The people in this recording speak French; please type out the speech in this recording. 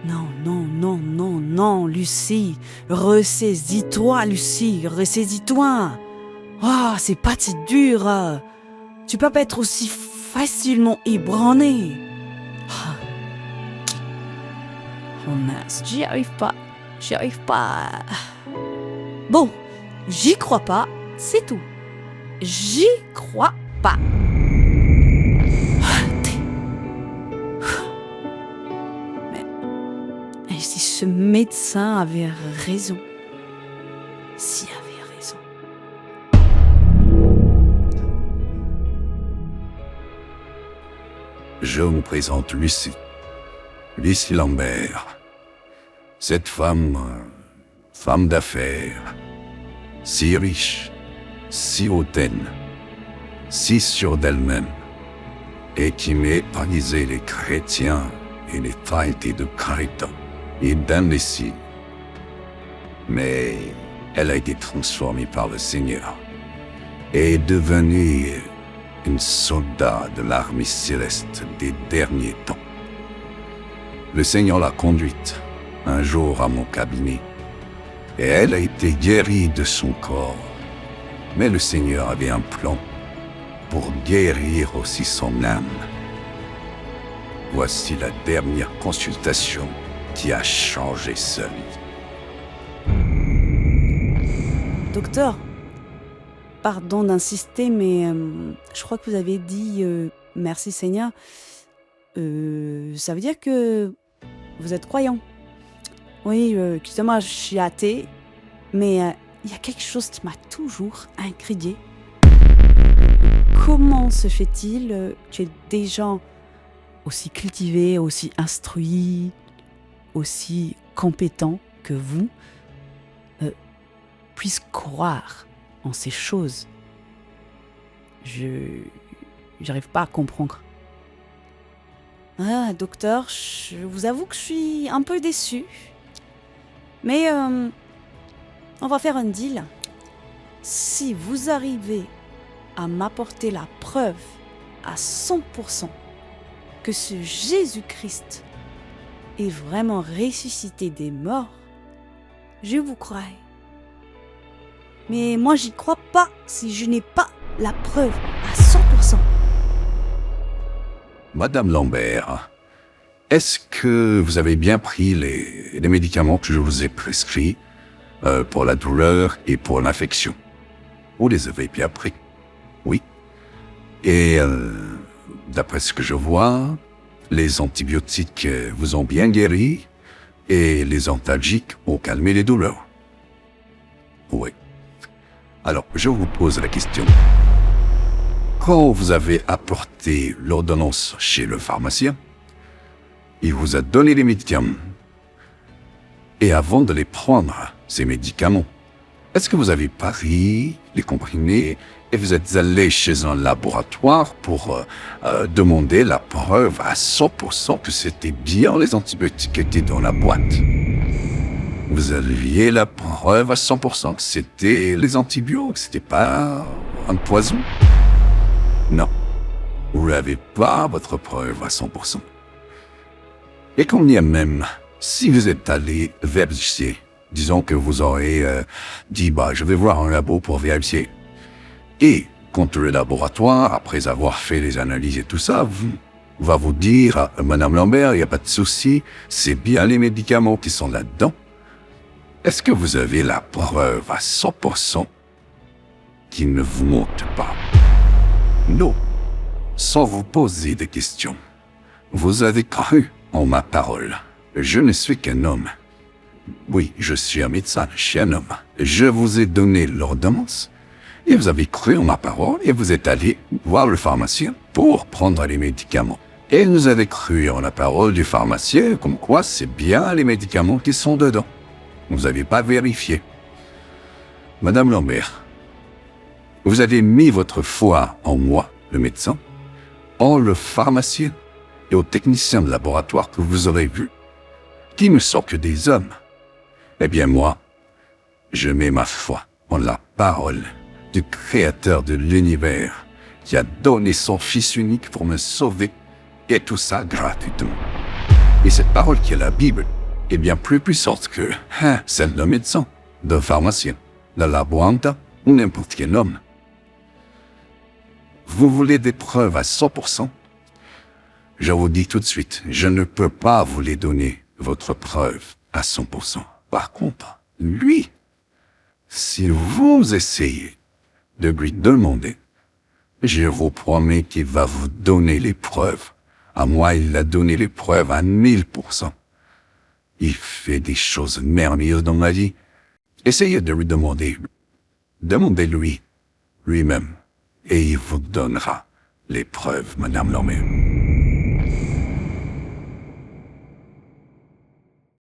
Non, non, non, non, non, Lucie. Ressaisis-toi, Lucie. Ressaisis-toi. Ah, c'est pas si dur. Tu peux pas être aussi facilement ébranlé. Ah. Oh mince, j'y arrive pas. J'y arrive pas. Bon, j'y crois pas, c'est tout. J'y crois pas. Mais si ce médecin avait raison. S'il avait raison. Je vous présente Lucie. Lucie Lambert. Cette femme d'affaires, si riche, si hautaine, si sûre d'elle-même, et qui méprisait les chrétiens et les traités de crétins et d'imbéciles. Mais elle a été transformée par le Seigneur et est devenue une soldat de l'armée céleste des derniers temps. Le Seigneur l'a conduite un jour à mon cabinet et elle a été guérie de son corps. Mais le Seigneur avait un plan pour guérir aussi son âme. Voici la dernière consultation qui a changé sa vie. Docteur, pardon d'insister, mais je crois que vous avez dit merci Seigneur. Ça veut dire que vous êtes croyant. Oui, excusez-moi, je suis athée, mais il y a quelque chose qui m'a toujours intriguée. Comment se fait-il que des gens aussi cultivés, aussi instruits, aussi compétents que vous puissent croire en ces choses? J'arrive pas à comprendre. Ah, docteur, je vous avoue que je suis un peu déçue. Mais on va faire un deal. Si vous arrivez à m'apporter la preuve à 100% que ce Jésus-Christ est vraiment ressuscité des morts, je vous croirai. Mais moi, j'y crois pas si je n'ai pas la preuve à 100%. Madame Lambert, est-ce que vous avez bien pris les médicaments que je vous ai prescrits pour la douleur et pour l'infection? Vous les avez bien pris? Oui. Et d'après ce que je vois, les antibiotiques vous ont bien guéri et les antalgiques ont calmé les douleurs. Oui. Alors, je vous pose la question. Quand vous avez apporté l'ordonnance chez le pharmacien, il vous a donné les médicaments. Et avant de les prendre, ces médicaments, est-ce que vous avez pris les comprimés et vous êtes allé chez un laboratoire pour demander la preuve à 100% que c'était bien les antibiotiques qui étaient dans la boîte? Vous aviez la preuve à 100% que c'était les antibiotiques, c'était pas un poison? Non, vous n'avez pas votre preuve à 100%. Et quand bien même, si vous êtes allé vérifier, disons que vous aurez dit, je vais voir un labo pour vérifier. Et quand le laboratoire, après avoir fait les analyses et tout ça, va vous dire, Madame Lambert, il n'y a pas de souci, c'est bien les médicaments qui sont là-dedans. Est-ce que vous avez la preuve à 100% qu'ils ne vous mentent pas? Non, sans vous poser des questions. Vous avez cru en ma parole. Je ne suis qu'un homme. Oui, je suis un médecin, je suis un homme. Je vous ai donné l'ordonnance et vous avez cru en ma parole et vous êtes allé voir le pharmacien pour prendre les médicaments. Et vous avez cru en la parole du pharmacien comme quoi c'est bien les médicaments qui sont dedans. Vous n'avez pas vérifié. Madame Lambert, vous avez mis votre foi en moi, le médecin, en le pharmacien et au technicien de laboratoire que vous aurez vu, qui ne sont que des hommes. Eh bien moi, je mets ma foi en la parole du Créateur de l'univers, qui a donné son Fils unique pour me sauver Et tout ça gratuitement. Et cette parole qui est la Bible est bien plus puissante que celle d'un médecin, d'un pharmacien, de la boîte ou n'importe quel homme. Vous voulez des preuves à 100%? Je vous dis tout de suite, je ne peux pas vous les donner, votre preuve, à 100%. Par contre, lui, si vous essayez de lui demander, je vous promets qu'il va vous donner les preuves. À moi, il a donné les preuves à 1000%. Il fait des choses merveilleuses dans la vie. Essayez de lui demander. Demandez-lui, lui-même, et il vous donnera les preuves, Madame Lormé.